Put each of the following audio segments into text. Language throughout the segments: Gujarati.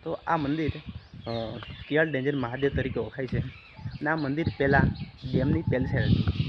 તો આ મંદિર કિયાળ ડેન્જર મહાદેવ તરીકે ઓળખાય છે અને આ મંદિર પહેલાં ડેમની પહેલી સાઈડ હતું।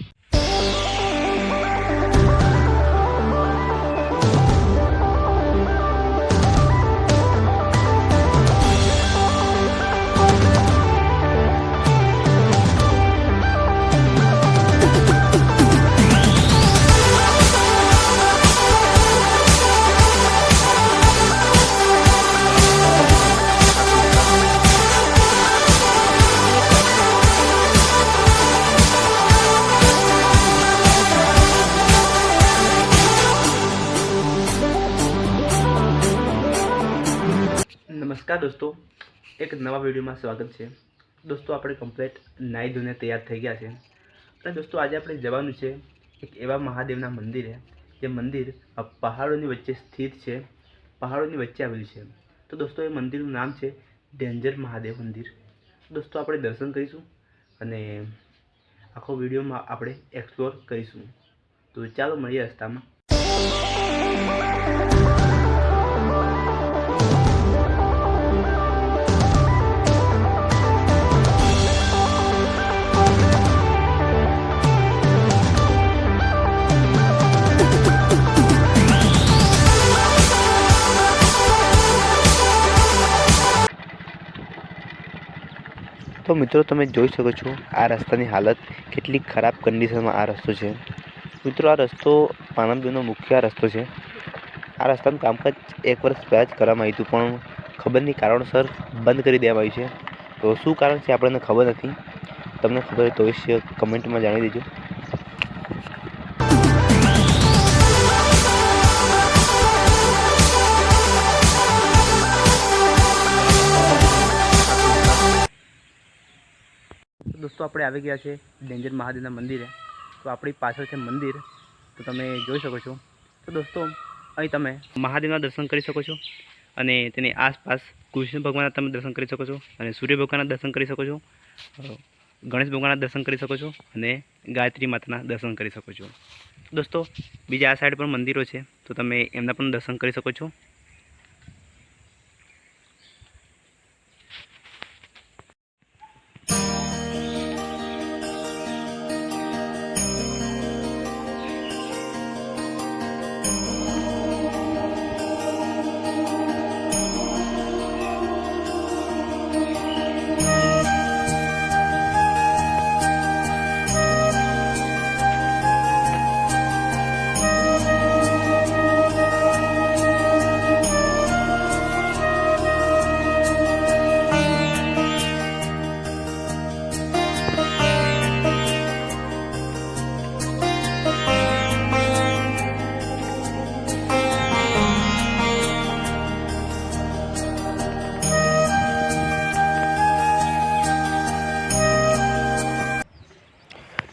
नमस्कार दोस्तों, एक नवा वीडियो में स्वागत है। दोस्तों આપણે કમ્પ્લીટ નાઈ ધોઈને તૈયાર થઈ ગયા છે અને દોસ્તો આજે આપણે જવાનું છે એક એવા મહાદેવના મંદિરે જે મંદિર પહાડોની વચ્ચે સ્થિત છે, પહાડોની વચ્ચે આવેલું છે। તો દોસ્તો એ મંદિરનું નામ છે ડેન્જર મહાદેવ મંદિર। દોસ્તો આપણે દર્શન કરીશું અને આખો વિડીયોમાં આપણે એક્સપ્લોર કરીશું। તો ચાલો મળીએ રસ્તામાં। तो मित्रों તમે જોઈ શકો છો આ રસ્તાની હાલત કેટલી ખરાબ કન્ડિશનમાં આ રસ્તો છે। મિત્રો આ રસ્તો પાનમદીનો મુખ્ય રસ્તો છે। આ રસ્તાનું કામકાજ 1 વર્ષ પહેલાં જ કરવામાં આવ્યું હતું, પણ ખબરની કારણસર બંધ કરી દેવામાં આવ્યું છે। તો શું કારણ છે આપણને ખબર નથી, તમને ખબર હોય તો વિશે કમેન્ટમાં જણાવી દેજો। दोस्तों આપણે આવી ગયા છે ડેન્જર મહાદેવના મંદિરે। તો આપણી પાછળ છે મંદિર, તો તમે જોઈ શકો છો। તો દોસ્તો અહીં તમે મહાદેવના દર્શન કરી શકો છો અને તેની આસપાસ કૃષ્ણ ભગવાનના તમે દર્શન કરી શકો છો અને સૂર્ય ભગવાનના દર્શન કરી શકો છો, ગણેશ ભગવાનના દર્શન કરી શકો છો અને ગાયત્રી માતાના દર્શન કરી શકો છો। દોસ્તો બીજા આ સાઈડ પર મંદિરો છે, તો તમે એમના પણ દર્શન કરી શકો છો।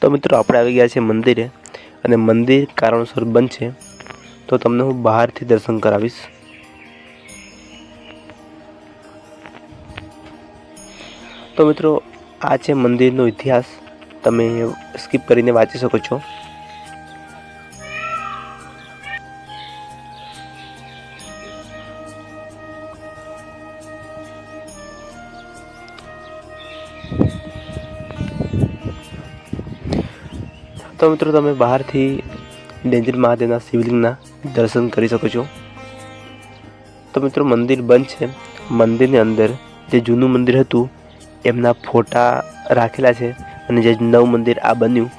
तो मित्रों આપણે આવી ગયા છે મંદિરે અને મંદિર કારણસર બંધ છે, તો તમને હું બહારથી દર્શન કરાવીશ। તો મિત્રો આ છે મંદિરનો ઇતિહાસ, તમે સ્કીપ કરીને વાંચી શકો છો। तो मित्रों તમે બહારથી ડેન્જર મહાદેવના શિવલિંગના દર્શન કરી શકો છો। તો મિત્રો મંદિર બંધ છે, મંદિરની અંદર જે જૂનું મંદિર હતું એમના ફોટા રાખેલા છે અને જે નવું મંદિર આ બન્યું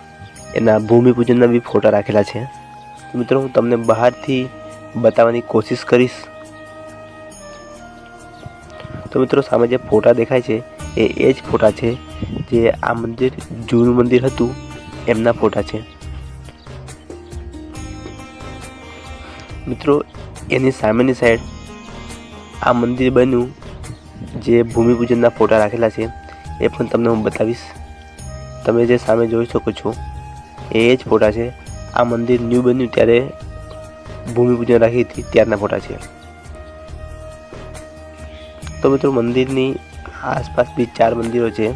એના ભૂમિપૂજનના બી ફોટા રાખેલા છે। તો મિત્રો હું તમને બહારથી બતાવવાની કોશિશ કરીશ। તો મિત્રો સામે જે ફોટા દેખાય છે એ જ ફોટા છે જે આ મંદિર જૂનું મંદિર હતું એમના ફોટા છે। મિત્રો એની સામેની સાઈડ આ મંદિર બન્યું જે ભૂમિપૂજનના ફોટા રાખેલા છે એ પણ તમને હું બતાવીશ। તમે જે સામે જોઈ શકો છો એ જ ફોટા છે, આ મંદિર ન્યૂ બન્યું ત્યારે ભૂમિપૂજન રાખી હતી ત્યારના ફોટા છે। તો મિત્રો મંદિરની આસપાસ બી 4 મંદિરો છે,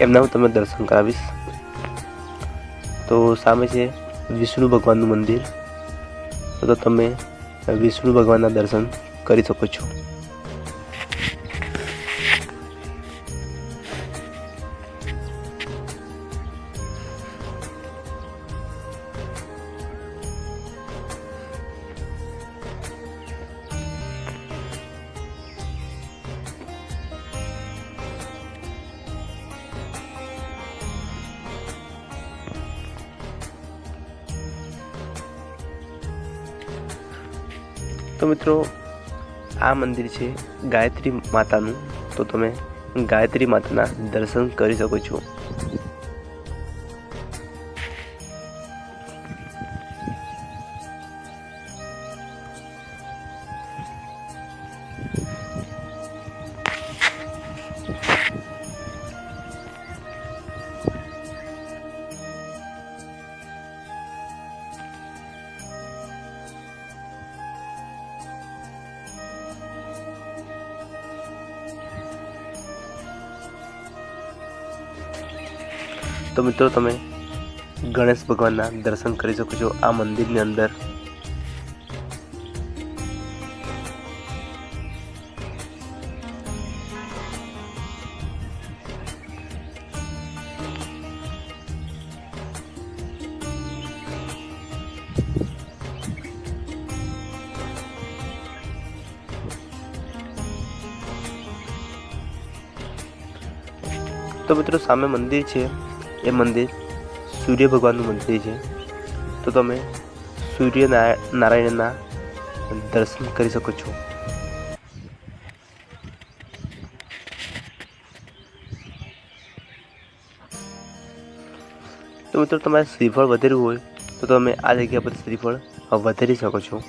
એમના હું તમને દર્શન કરાવીશ। तो सामे से विष्णु भगवान मंदिर, तो तमे विष्णु भगवान दर्शन करी सको छो। તો મિત્રો આ મંદિર છે ગાયત્રી માતાનું, તો તમે ગાયત્રી માતાના દર્શન કરી શકો છો। તો મિત્રો તમે ગણેશ ભગવાનના દર્શન કરી શકો છો આ મંદિરની અંદર। તો મિત્રો સામે મંદિર છે, એ મંદિર સૂર્ય ભગવાનનું મંદિર છે, તો તમે સૂર્ય નારાયણના દર્શન કરી શકો છો। તો મિત્રો તમારે શ્રીફળ વધારવું હોય તો તમે આ જગ્યા પર શ્રીફળ વધારી શકો છો।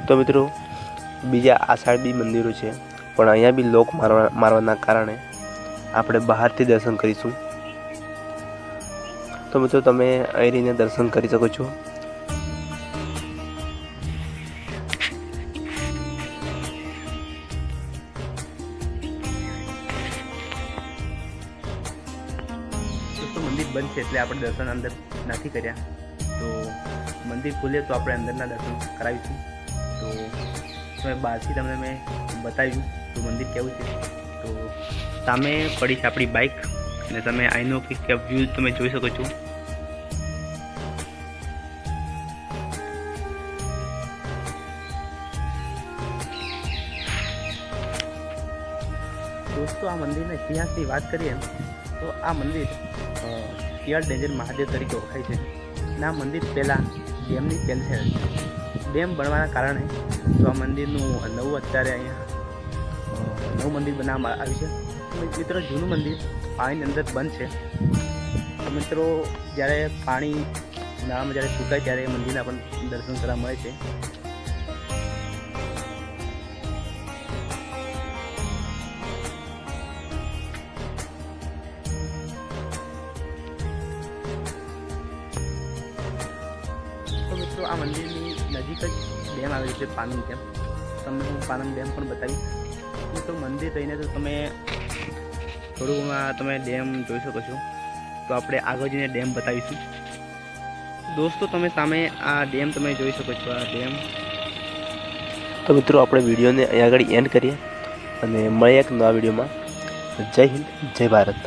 તો મિત્રો બીજા આ સાઈડ બી મંદિરો છે, પણ અહીંયા બી લોક મારવાના કારણે આપણે બહારથી દર્શન કરીશું। તો મિત્રો તમે અહીં રહીને દર્શન કરી શકો છો। દોસ્તો મંદિર બંધ છે એટલે આપણે દર્શન અંદર નથી કર્યા, તો મંદિર ખુલે તો આપણે અંદરના દર્શન કરાવીશું। તો તમે બહારથી તમને મેં બતાવ્યું તો મંદિર કેવું છે। તો સામે પડી છે આપણી બાઇક અને તમે અહીંનો વ્યૂ તમે જોઈ શકો છો। દોસ્તો આ મંદિરના ઇતિહાસની વાત કરીએ તો આ મંદિર શિયાળ ડેન્જર મહાદેવ તરીકે ઓળખાય છે અને આ મંદિર પહેલાં ડેમની પેલેસ ડેમ બનવાના કારણે તો આ મંદિરનું નવું અત્યારે અહીંયા નવું મંદિર બનાવવામાં આવ્યું છે। મિત્રો જૂનું મંદિર પાણીની અંદર બંધ છે, તો મિત્રો જ્યારે પાણી ઉનાળામાં જ્યારે સુકાય ત્યારે એ મંદિરના પણ દર્શન કરવા મળે છે। તો મિત્રો આ મંદિરની નજીક જ ડેમ આવેલું છે, પાનમ ડેમ। તમને હું પાનમ ડેમ પણ બતાવીશ। મિત્રો મંદિર રહીને તો તમે થોડુંમાં તમે ડેમ જોઈ શકો છો, તો આપણે આગળ જઈને ડેમ બતાવીશું। દોસ્તો તમે સામે આ ડેમ તમે જોઈ શકો છો, આ ડેમ। તો મિત્રો આપણે વિડીયોને અહીંયા આગળ એન્ડ કરીએ અને મળીએ એક નવા વિડીયોમાં। જય હિન્દ, જય ભારત।